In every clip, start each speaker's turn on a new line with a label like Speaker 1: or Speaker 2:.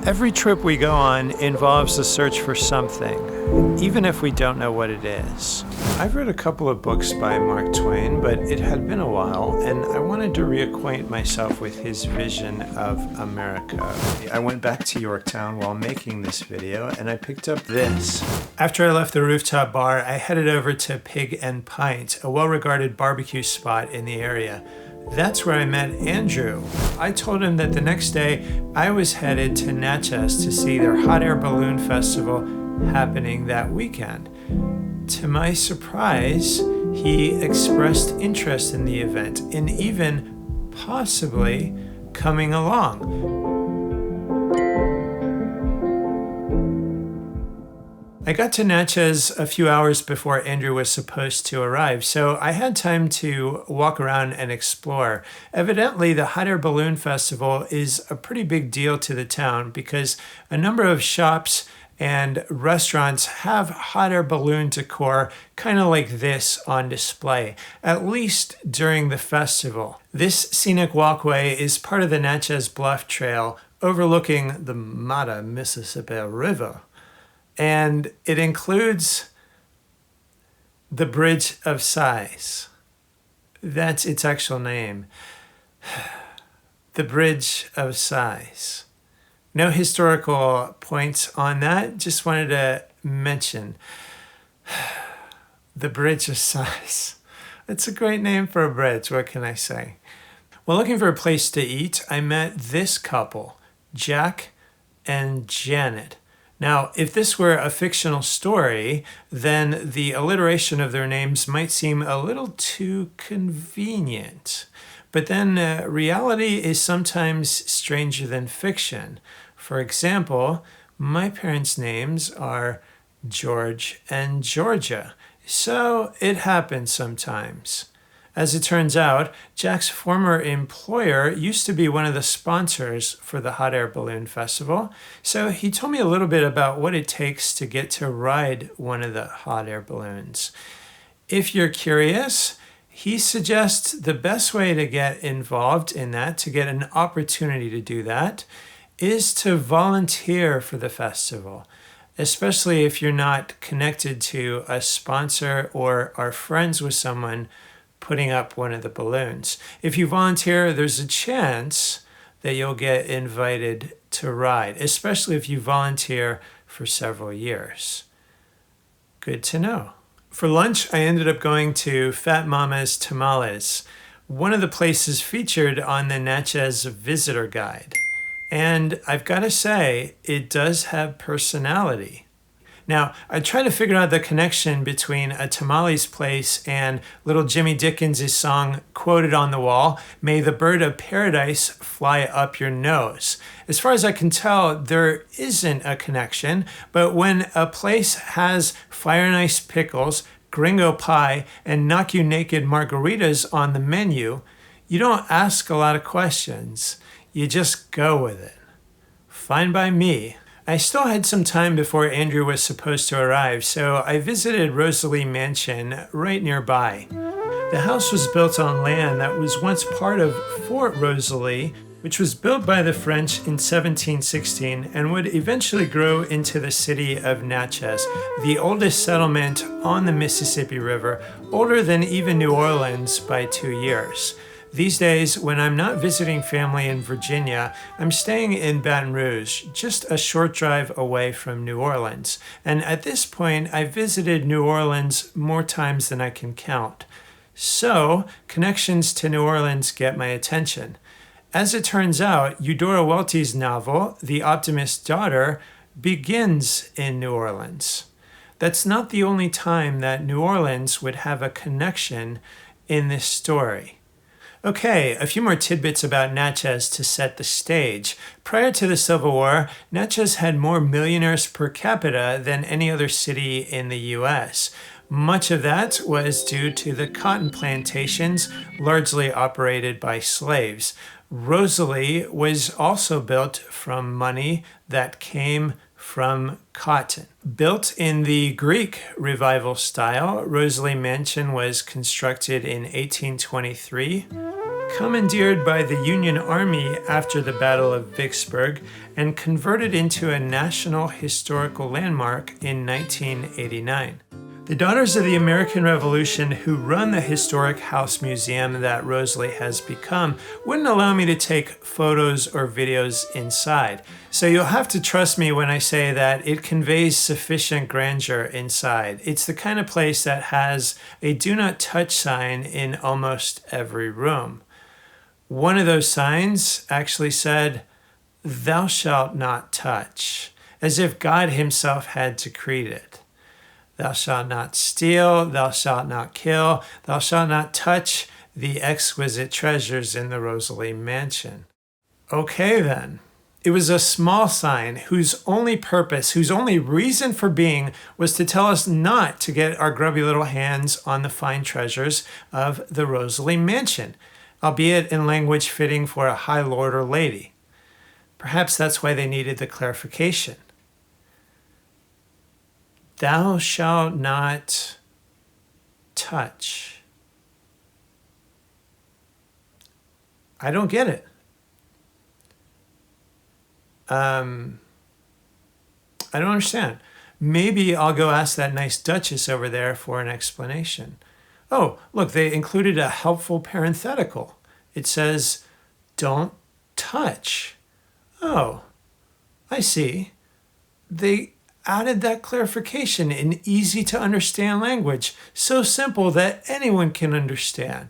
Speaker 1: Every trip we go on involves a search for something, even if we don't know what it is. I've read a couple of books by Mark Twain, but it had been a while, and I wanted to reacquaint myself with his vision of America. I went back to Yorktown while making this video, and I picked up this. After I left the rooftop bar, I headed over to Pig and Pint, a well-regarded barbecue spot in the area. That's where I met Andrew. I told him that the next day I was headed to Natchez to see their hot air balloon festival happening that weekend. To my surprise, he expressed interest in the event and even possibly coming along. I got to Natchez a few hours before Andrew was supposed to arrive, so I had time to walk around and explore. Evidently, the Hot Air Balloon Festival is a pretty big deal to the town because a number of shops and restaurants have hot air balloon decor kind of like this on display, at least during the festival. This scenic walkway is part of the Natchez Bluff Trail overlooking the Mata Mississippi River. And it includes the Bridge of Sighs. That's its actual name. The Bridge of Sighs. No historical points on that, just wanted to mention. The Bridge of Sighs. It's a great name for a bridge, what can I say? While looking for a place to eat, I met this couple, Jack and Janet. Now, if this were a fictional story, then the alliteration of their names might seem a little too convenient. But then reality is sometimes stranger than fiction. For example, my parents' names are George and Georgia, so it happens sometimes. As it turns out, Jack's former employer used to be one of the sponsors for the Hot Air Balloon Festival, so he told me a little bit about what it takes to get to ride one of the hot air balloons. If you're curious, he suggests the best way to get involved in that, to get an opportunity to do that, is to volunteer for the festival, especially if you're not connected to a sponsor or are friends with someone putting up one of the balloons. If you volunteer, there's a chance that you'll get invited to ride, especially if you volunteer for several years. Good to know. For lunch, I ended up going to Fat Mama's Tamales, one of the places featured on the Natchez Visitor Guide. And I've got to say, it does have personality. Now, I tried to figure out the connection between a tamales place and little Jimmy Dickens' song quoted on the wall, "May the bird of paradise fly up your nose." As far as I can tell, there isn't a connection, but when a place has fire and ice pickles, gringo pie, and knock you naked margaritas on the menu, you don't ask a lot of questions. You just go with it. Fine by me. I still had some time before Andrew was supposed to arrive, so I visited Rosalie Mansion right nearby. The house was built on land that was once part of Fort Rosalie, which was built by the French in 1716 and would eventually grow into the city of Natchez, the oldest settlement on the Mississippi River, older than even New Orleans by 2 years. These days, when I'm not visiting family in Virginia, I'm staying in Baton Rouge, just a short drive away from New Orleans. And at this point, I've visited New Orleans more times than I can count. So, connections to New Orleans get my attention. As it turns out, Eudora Welty's novel, The Optimist's Daughter, begins in New Orleans. That's not the only time that New Orleans would have a connection in this story. Okay, a few more tidbits about Natchez to set the stage. Prior to the Civil War, Natchez had more millionaires per capita than any other city in the U.S. Much of that was due to the cotton plantations, largely operated by slaves. Rosalie was also built from money that came from cotton. Built in the Greek Revival style, Rosalie Mansion was constructed in 1823. commandeered by the Union Army after the Battle of Vicksburg and converted into a National Historical Landmark in 1989. The Daughters of the American Revolution, who run the historic house museum that Rosalie has become, wouldn't allow me to take photos or videos inside. So you'll have to trust me when I say that it conveys sufficient grandeur inside. It's the kind of place that has a do not touch sign in almost every room. One of those signs actually said, "Thou shalt not touch," as if God himself had decreed it. Thou shalt not steal, thou shalt not kill, thou shalt not touch the exquisite treasures in the Rosalie mansion. Okay then. It was a small sign whose only purpose, whose only reason for being was to tell us not to get our grubby little hands on the fine treasures of the Rosalie mansion, albeit in language fitting for a high lord or lady. Perhaps that's why they needed the clarification. Thou shalt not touch. I don't get it. I don't understand. Maybe I'll go ask that nice Duchess over there for an explanation. Oh, look, they included a helpful parenthetical. It says, "Don't touch." Oh, I see. They added that clarification in easy to understand language, so simple that anyone can understand,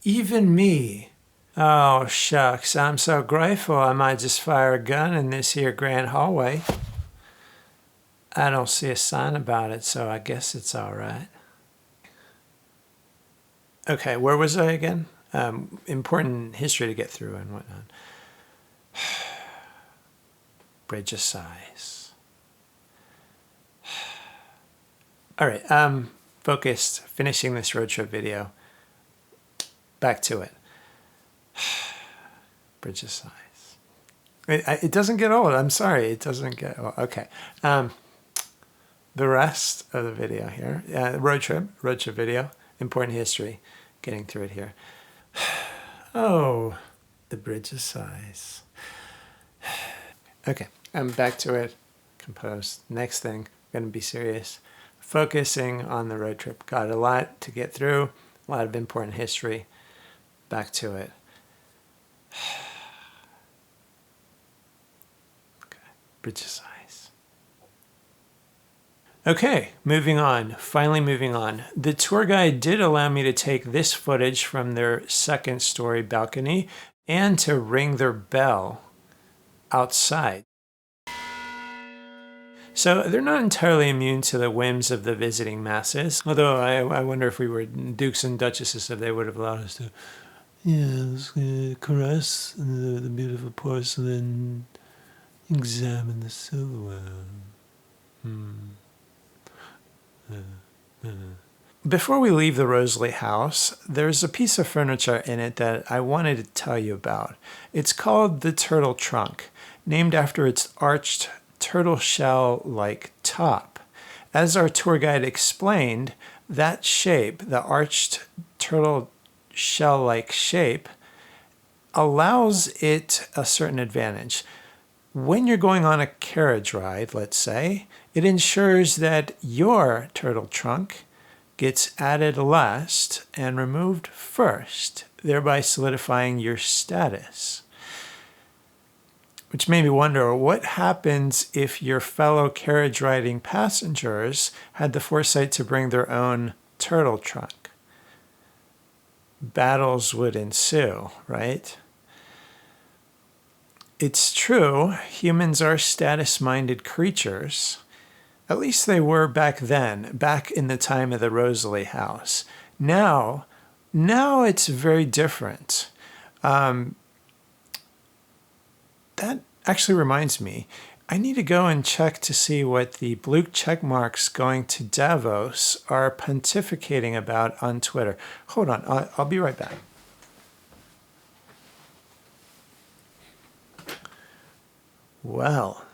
Speaker 1: even me. Oh, shucks, I'm so grateful I might just fire a gun in this here grand hallway. I don't see a sign about it, so I guess it's all right. Okay, where was I again? Important history to get through and whatnot. Bridge of Sighs. All right, focused, finishing this road trip video. Back to it. Bridge of Sighs. It doesn't get old. I'm sorry. It doesn't get old. Okay. The rest of the video here. Road trip video. Important history. Getting through it here. Oh, the Bridge of Sighs. Okay. I'm back to it. Composed. Next thing. Going to be serious. Focusing on the road trip. Got a lot to get through, a lot of important history. Back to it. Okay, Bridge of Sighs. Okay, moving on. Finally moving on. The tour guide did allow me to take this footage from their second story balcony and to ring their bell outside. So they're not entirely immune to the whims of the visiting masses, although I wonder if we were dukes and duchesses if they would have allowed us to, caress the beautiful porcelain, examine the silverware. Before we leave the Rosalie house, there's a piece of furniture in it that I wanted to tell you about. It's called the turtle trunk, named after its arched turtle shell-like top. As our tour guide explained, that shape, the arched turtle shell-like shape, allows it a certain advantage. When you're going on a carriage ride, let's say, it ensures that your turtle trunk gets added last and removed first, thereby solidifying your status. Which made me wonder, what happens if your fellow carriage riding passengers had the foresight to bring their own turtle trunk? Battles would ensue, right? It's true, humans are status-minded creatures. At least they were back then, back in the time of the Rosalie house. Now it's very different. That actually reminds me, I need to go and check to see what the blue check marks going to Davos are pontificating about on Twitter. Hold on, I'll be right back. Well,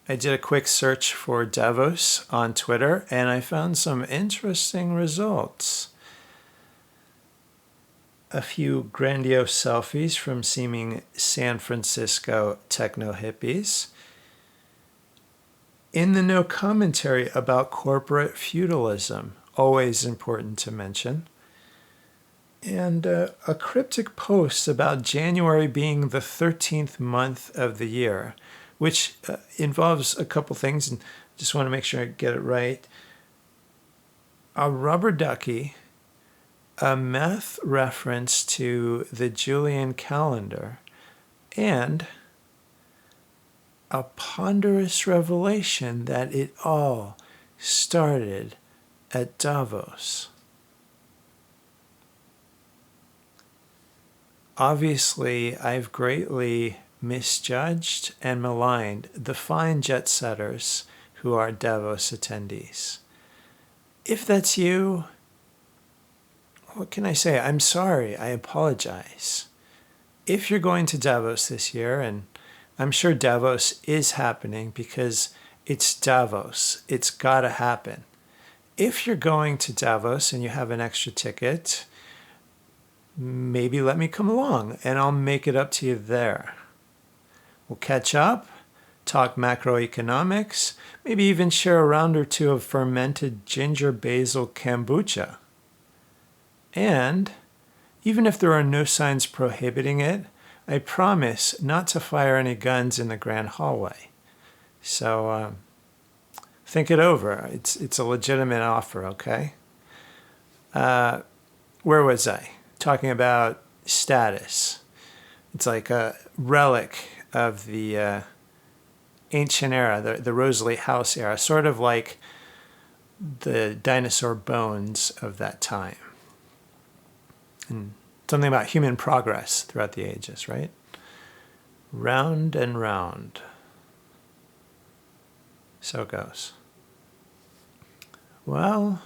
Speaker 1: I did a quick search for Davos on Twitter and I found some interesting results. a few grandiose selfies from seeming San Francisco techno hippies. In the no commentary about corporate feudalism, always important to mention. And a cryptic post about January being the 13th month of the year, which involves a couple things, and just want to make sure I get it right. A rubber ducky, a math reference to the Julian calendar, and a ponderous revelation that it all started at Davos. Obviously, I've greatly misjudged and maligned the fine jet setters who are Davos attendees. If that's you, what can I say? I'm sorry. I apologize. If you're going to Davos this year, and I'm sure Davos is happening because it's Davos, it's got to happen. If you're going to Davos and you have an extra ticket, maybe let me come along and I'll make it up to you there. We'll catch up, talk macroeconomics, maybe even share a round or two of fermented ginger basil kombucha. And even if there are no signs prohibiting it, I promise not to fire any guns in the grand hallway. So think it over. It's a legitimate offer, okay? Where was I? Talking about status. It's like a relic of the ancient era, the Rosalie house era, sort of like the dinosaur bones of that time. And something about human progress throughout the ages, right? Round and round. So it goes. Well,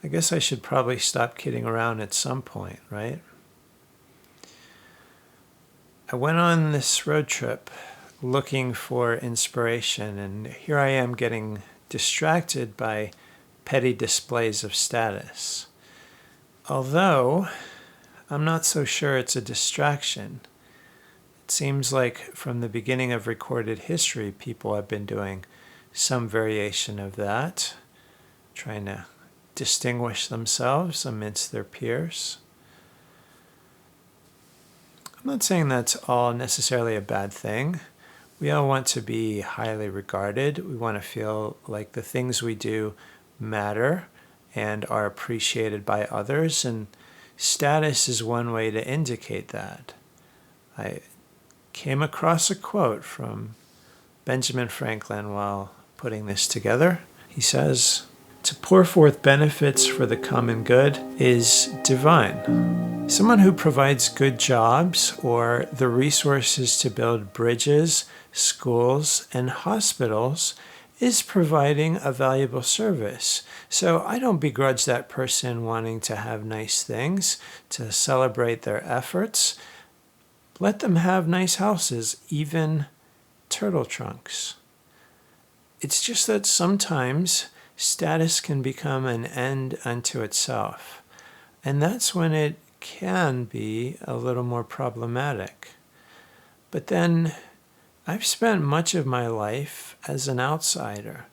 Speaker 1: I guess I should probably stop kidding around at some point, right? I went on this road trip looking for inspiration, and here I am getting distracted by petty displays of status. Although, I'm not so sure it's a distraction. It seems like from the beginning of recorded history, people have been doing some variation of that, trying to distinguish themselves amidst their peers. I'm not saying that's all necessarily a bad thing. We all want to be highly regarded. We want to feel like the things we do matter and are appreciated by others, and status is one way to indicate that. I came across a quote from Benjamin Franklin while putting this together. He says, "To pour forth benefits for the common good is divine. Someone who provides good jobs or the resources to build bridges, schools, and hospitals is providing a valuable service. So I don't begrudge that person wanting to have nice things, to celebrate their efforts. Let them have nice houses, even turtle trunks. It's just that sometimes status can become an end unto itself, and that's when it can be a little more problematic. But then I've spent much of my life as an outsider,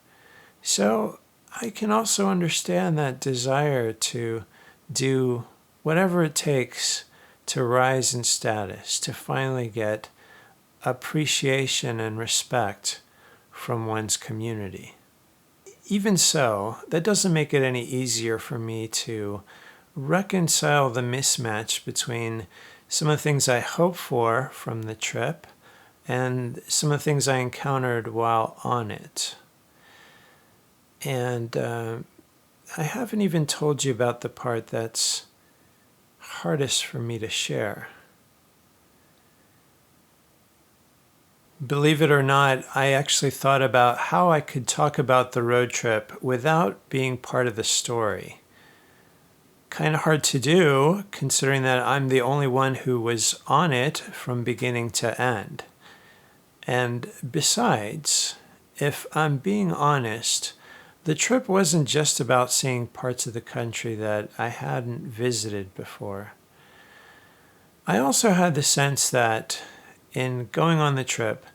Speaker 1: so I can also understand that desire to do whatever it takes to rise in status, to finally get appreciation and respect from one's community. Even so, that doesn't make it any easier for me to reconcile the mismatch between some of the things I hope for from the trip and some of the things I encountered while on it. And I haven't even told you about the part that's hardest for me to share. Believe it or not, I actually thought about how I could talk about the road trip without being part of the story. Kind of hard to do, considering that I'm the only one who was on it from beginning to end. And besides, if I'm being honest, the trip wasn't just about seeing parts of the country that I hadn't visited before. I also had the sense that in going on the trip,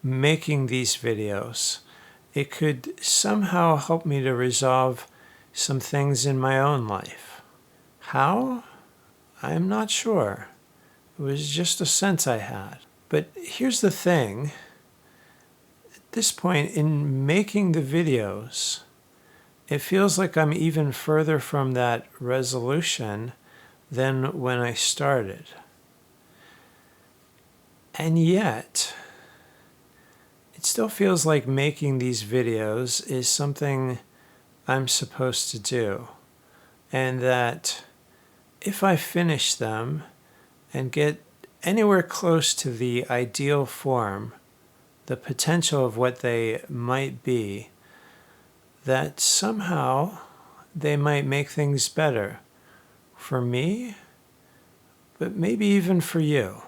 Speaker 1: making these videos, it could somehow help me to resolve some things in my own life. How? I'm not sure. It was just a sense I had. But here's the thing. At this point, in making the videos, it feels like I'm even further from that resolution than when I started. And yet, it still feels like making these videos is something I'm supposed to do. And that if I finish them and get anywhere close to the ideal form, the potential of what they might be, that somehow they might make things better for me, but maybe even for you.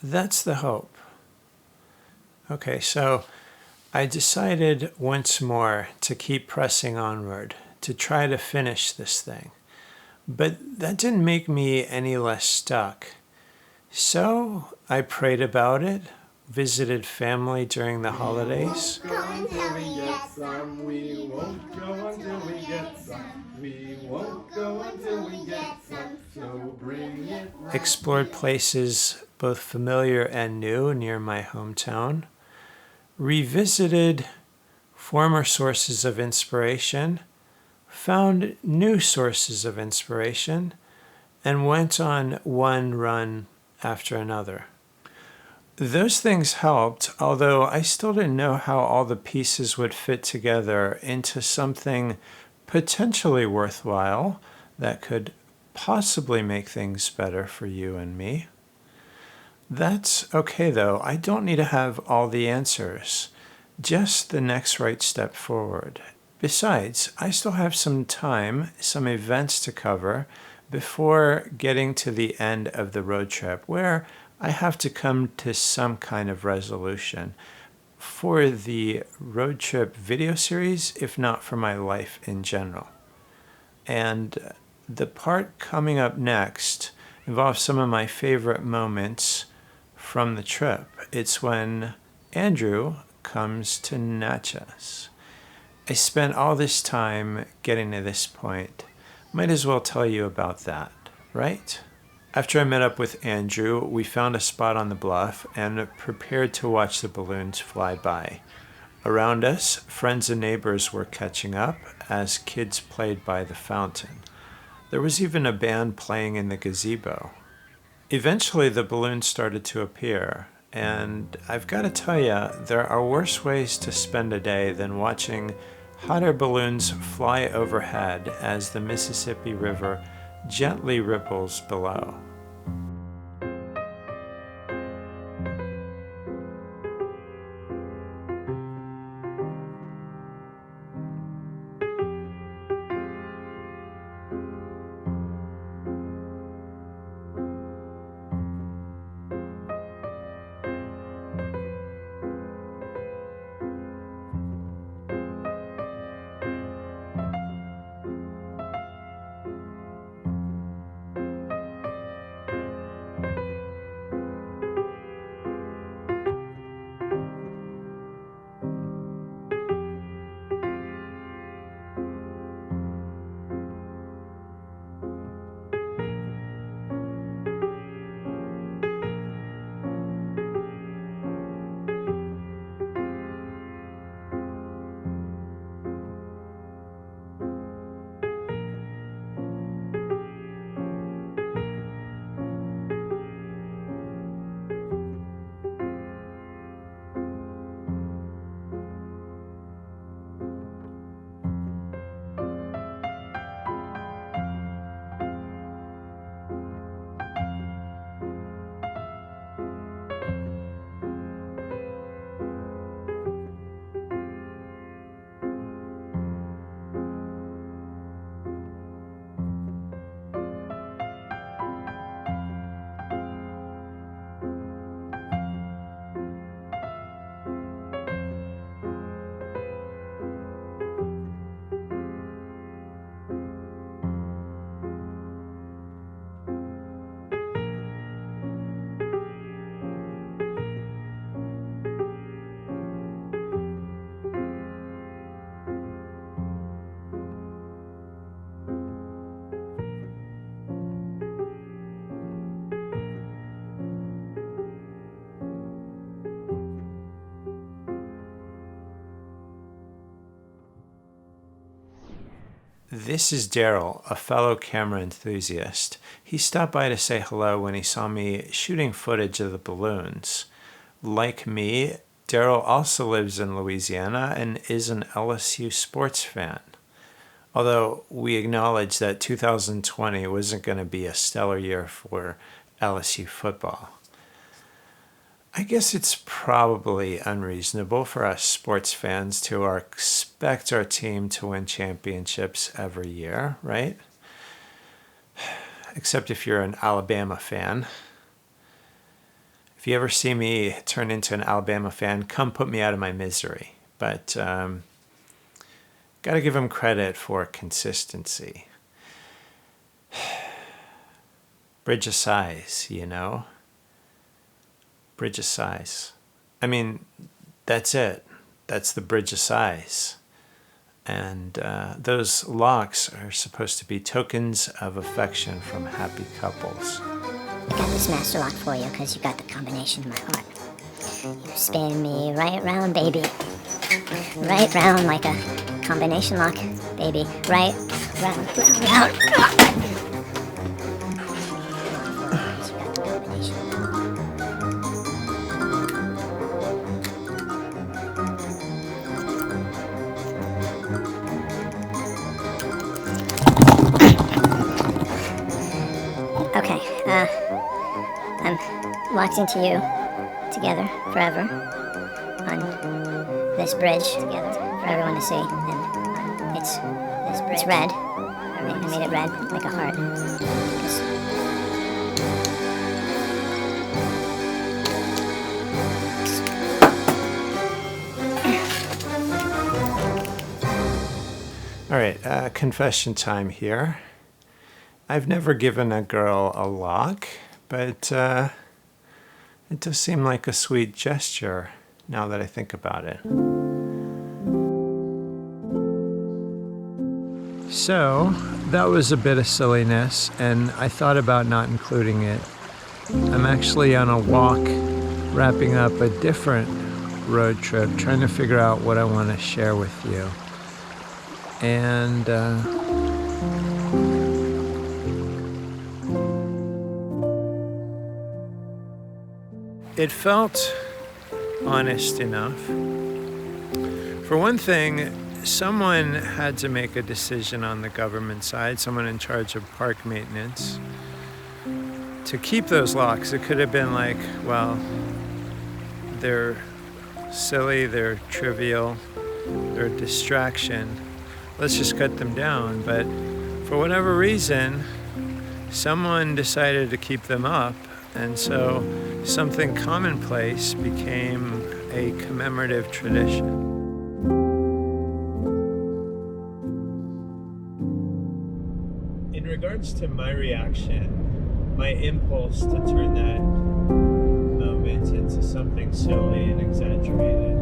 Speaker 1: That's the hope. Okay, so I decided once more to keep pressing onward, to try to finish this thing. But that didn't make me any less stuck. So I prayed about it, visited family during the holidays.
Speaker 2: We won't go until we get some. We won't go until we get some. We won't go until we get some. So bring it round.
Speaker 1: Explored places both familiar and new near my hometown. Revisited former sources of inspiration. Found new sources of inspiration. And went on one run after another. Those things helped, although I still didn't know how all the pieces would fit together into something potentially worthwhile that could possibly make things better for you and me. That's okay though. I don't need to have all the answers, just the next right step forward. Besides, I still have some time, some events to cover before getting to the end of the road trip where I have to come to some kind of resolution for the road trip video series, if not for my life in general. And the part coming up next involves some of my favorite moments from the trip. It's when Andrew comes to Natchez. I spent all this time getting to this point. Might as well tell you about that, right? After I met up with Andrew, we found a spot on the bluff and prepared to watch the balloons fly by. Around us, friends and neighbors were catching up as kids played by the fountain. There was even a band playing in the gazebo. Eventually, the balloons started to appear, and I've got to tell you, there are worse ways to spend a day than watching hot air balloons fly overhead as the Mississippi River gently ripples below. This is Daryl, a fellow camera enthusiast. He stopped by to say hello when he saw me shooting footage of the balloons. Like me, Daryl also lives in Louisiana and is an LSU sports fan. Although we acknowledge that 2020 wasn't going to be a stellar year for LSU football. I guess it's probably unreasonable for us sports fans to expect our team to win championships every year, right? Except if you're an Alabama fan. If you ever see me turn into an Alabama fan, come put me out of my misery. But got to give them credit for consistency. Bridge of size, you know? Bridge of size. I mean, that's it. That's the bridge of size. And those locks are supposed to be tokens of affection from happy couples.
Speaker 3: I got this master lock for you because you got the combination of my heart. You spin me right round, baby. Right round like a combination lock, baby. Right round, round, round. Okay, I'm locked into you, together, forever, on this bridge, together, for everyone to see, and it's red. I made it red, like a heart.
Speaker 1: All right, confession time here. I've never given a girl a lock, but it does seem like a sweet gesture now that I think about it. So that was a bit of silliness, and I thought about not including it. I'm actually on a walk, wrapping up a different road trip, trying to figure out what I want to share with you. And it felt honest enough. For one thing, someone had to make a decision on the government side, someone in charge of park maintenance, to keep those locks. It could have been like, well, they're silly, they're trivial, they're a distraction. Let's just cut them down. But for whatever reason, someone decided to keep them up, and so something commonplace became a commemorative tradition. In regards to my reaction, my impulse to turn that moment into something silly and exaggerated,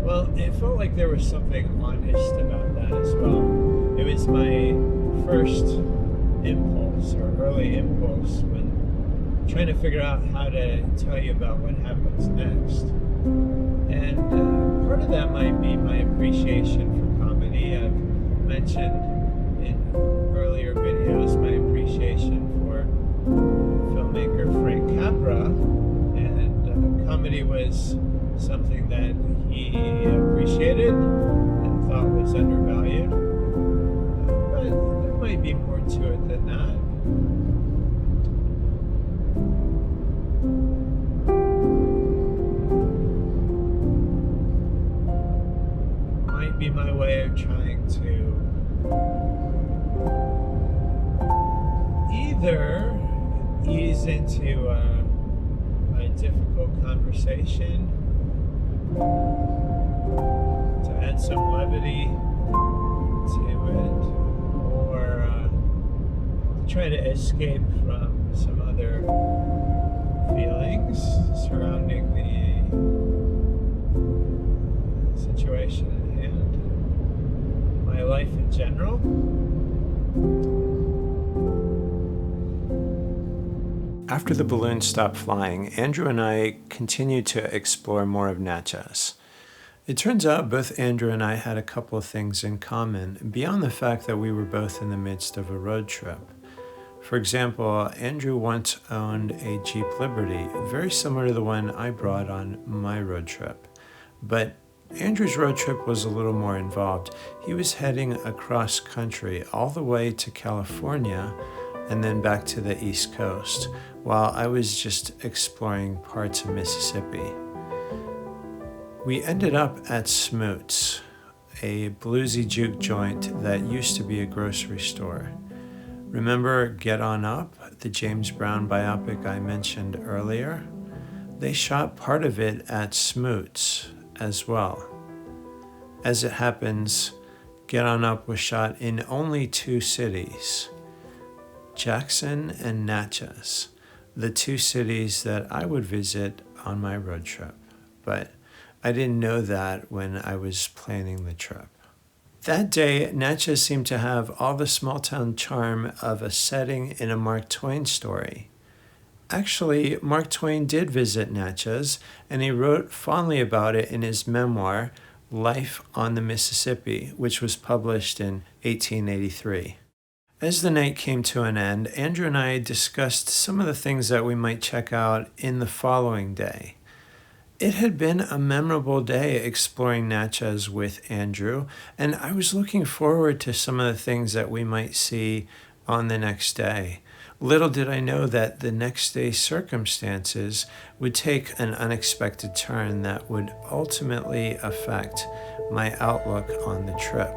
Speaker 1: well, it felt like there was something honest about that as well. It was my first impulse, or early impulse, when trying to figure out how to tell you about what happens next. And part of that might be my appreciation for comedy. I've mentioned in earlier videos my appreciation for filmmaker Frank Capra, and comedy was something that he appreciated and thought was undervalued. But there might be more to it than that. Be my way of trying to either ease into a difficult conversation, to add some levity to it, or to try to escape from some other feelings surrounding the situation at hand. My life in general. After the balloon stopped flying, Andrew and I continued to explore more of Natchez. It turns out both Andrew and I had a couple of things in common, beyond the fact that we were both in the midst of a road trip. For example, Andrew once owned a Jeep Liberty, very similar to the one I brought on my road trip. But Andrew's road trip was a little more involved. He was heading across country all the way to California and then back to the East Coast, while I was just exploring parts of Mississippi. We ended up at Smoot's, a bluesy juke joint that used to be a grocery store. Remember Get On Up, the James Brown biopic I mentioned earlier? They shot part of it at Smoot's as well. As it happens, Get On Up was shot in only 2 cities, Jackson and Natchez, the 2 cities that I would visit on my road trip. But I didn't know that when I was planning the trip. That day, Natchez seemed to have all the small-town charm of a setting in a Mark Twain story. Actually, Mark Twain did visit Natchez, and he wrote fondly about it in his memoir, Life on the Mississippi, which was published in 1883. As the night came to an end, Andrew and I discussed some of the things that we might check out in the following day. It had been a memorable day exploring Natchez with Andrew, and I was looking forward to some of the things that we might see on the next day. Little did I know that the next day's circumstances would take an unexpected turn that would ultimately affect my outlook on the trip.